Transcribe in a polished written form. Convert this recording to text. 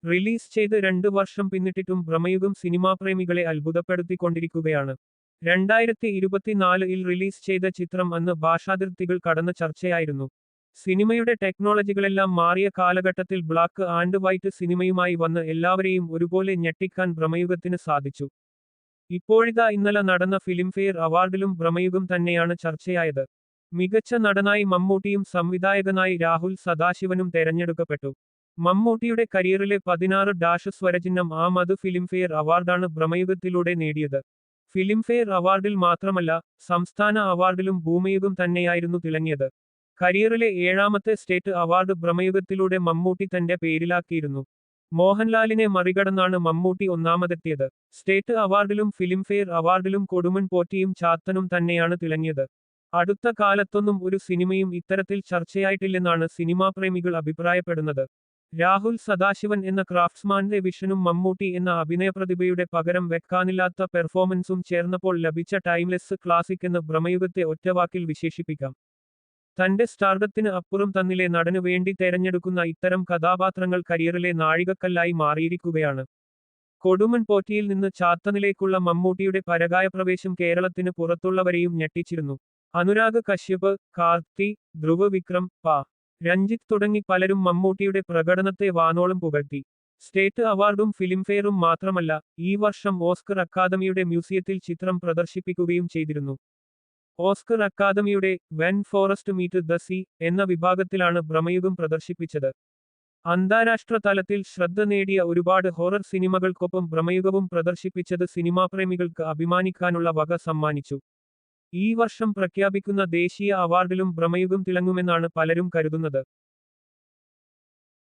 Release ചെയ്ത് 2 വർഷം പിന്നിട്ടിട്ടും ഭ്രമയുഗം സിനിമാപ്രേമികളെ അത്ഭുതപ്പെടുത്തിക്കൊണ്ടിരിക്കുകയാണ്. 2024-ൽ റിലീസ് ചെയ്ത ചിത്രം അന്ന് ഭാഷാതിർത്തികൾ കടന്ന ചർച്ചയായിരുന്നു. സിനിമയുടെ ടെക്നോളജികളെല്ലാം മാറിയ കാലഘട്ടത്തിൽ ബ്ലാക്ക് ആൻഡ് വൈറ്റ് സിനിമയുമായി വന്ന് എല്ലാവരെയും ഒരുപോലെ ഞെട്ടിക്കാൻ ഭ്രമയുഗത്തിന് സാധിച്ചു. ഇപ്പോഴിതാ ഇന്നലെ നടന്ന ഫിലിംഫെയർ അവാർഡിലും ഭ്രമയുഗം തന്നെയാണ് ചർച്ചയായത്. മികച്ച നടനായി മമ്മൂട്ടിയും സംവിധായകനായി രാഹുൽ സദാശിവനും തെരഞ്ഞെടുക്കപ്പെട്ടു. മമ്മൂട്ടിയുടെ കരിയറിലെ 16 സ്വരചിഹ്നം അത് ഫിലിംഫെയർ അവാർഡാണ് ഭ്രമയുഗത്തിലൂടെ നേടിയത്. ഫിലിംഫെയർ അവാർഡിൽ മാത്രമല്ല, സംസ്ഥാന അവാർഡിലും ഭൂമിയുഗം തന്നെയായിരുന്നു തിളങ്ങിയത്. കരിയറിലെ 7ാമത്തെ സ്റ്റേറ്റ് അവാർഡ് ഭ്രമയുഗത്തിലൂടെ മമ്മൂട്ടി തന്റെ പേരിലാക്കിയിരുന്നു. മോഹൻലാലിനെ മറികടന്നാണ് മമ്മൂട്ടി ഒന്നാമതെത്തിയത്. സ്റ്റേറ്റ് അവാർഡിലും ഫിലിംഫെയർ അവാർഡിലും കൊടുമൺ പോറ്റിയും ചാത്തനും തന്നെയാണ് തിളങ്ങിയത്. അടുത്ത കാലത്തൊന്നും ഒരു സിനിമയും ഇത്തരത്തിൽ ചർച്ചയായിട്ടില്ലെന്നാണ് സിനിമാപ്രേമികൾ അഭിപ്രായപ്പെടുന്നത്. രാഹുൽ സദാശിവൻ എന്ന ക്രാഫ്റ്റ്സ്മാന്റെ വിഷനും മമ്മൂട്ടി എന്ന അഭിനയപ്രതിഭയുടെ പകരം വെക്കാനില്ലാത്ത പെർഫോമൻസും ചേർന്നപ്പോൾ ലഭിച്ച ടൈംലെസ് ക്ലാസിക് എന്ന് ഭ്രമയുഗത്തെ ഒറ്റവാക്കിൽ വിശേഷിപ്പിക്കാം. തന്റെ സ്റ്റാർഡത്തിന് അപ്പുറം തന്നിലെ നടനു വേണ്ടി തെരഞ്ഞെടുക്കുന്ന ഇത്തരം കഥാപാത്രങ്ങൾ കരിയറിലെ നാഴികക്കല്ലായി മാറിയിരിക്കുകയാണ്. കൊടുമൺ പോറ്റിയിൽ നിന്ന് ചാത്തനിലേക്കുള്ള മമ്മൂട്ടിയുടെ പരകായപ്രവേശം കേരളത്തിന് പുറത്തുള്ളവരെയും ഞെട്ടിച്ചിരുന്നു. അനുരാഗ് കശ്യപ്, കാർത്തി, ധ്രുവ് വിക്രം, രഞ്ജിത്ത് തുടങ്ങി പലരും മമ്മൂട്ടിയുടെ പ്രകടനത്തെ വാനോളം പുകഴ്ത്തി. സ്റ്റേറ്റ് അവാർഡും ഫിലിംഫെയറും മാത്രമല്ല, ഈ വർഷം ഓസ്കർ അക്കാദമിയുടെ മ്യൂസിയത്തിൽ ചിത്രം പ്രദർശിപ്പിക്കുകയും ചെയ്തിരുന്നു. ഓസ്കർ അക്കാദമിയുടെ when forest meet the sea എന്ന വിഭാഗത്തിലാണ് ഭ്രമയുഗം പ്രദർശിപ്പിച്ചത്. അന്താരാഷ്ട്ര തലത്തിൽ ശ്രദ്ധ നേടിയ ഒരുപാട് ഹൊറർ സിനിമകൾക്കൊപ്പം ഭ്രമയുഗവും പ്രദർശിപ്പിച്ചത് സിനിമാപ്രേമികൾക്ക് അഭിമാനിക്കാനുള്ള വക സമ്മാനിച്ചു. ഈ വർഷം പ്രഖ്യാപിക്കുന്ന ദേശീയ അവാർഡിലും ഭ്രമയുഗം തിളങ്ങുമെന്നാണ് പലരും കരുതുന്നത്.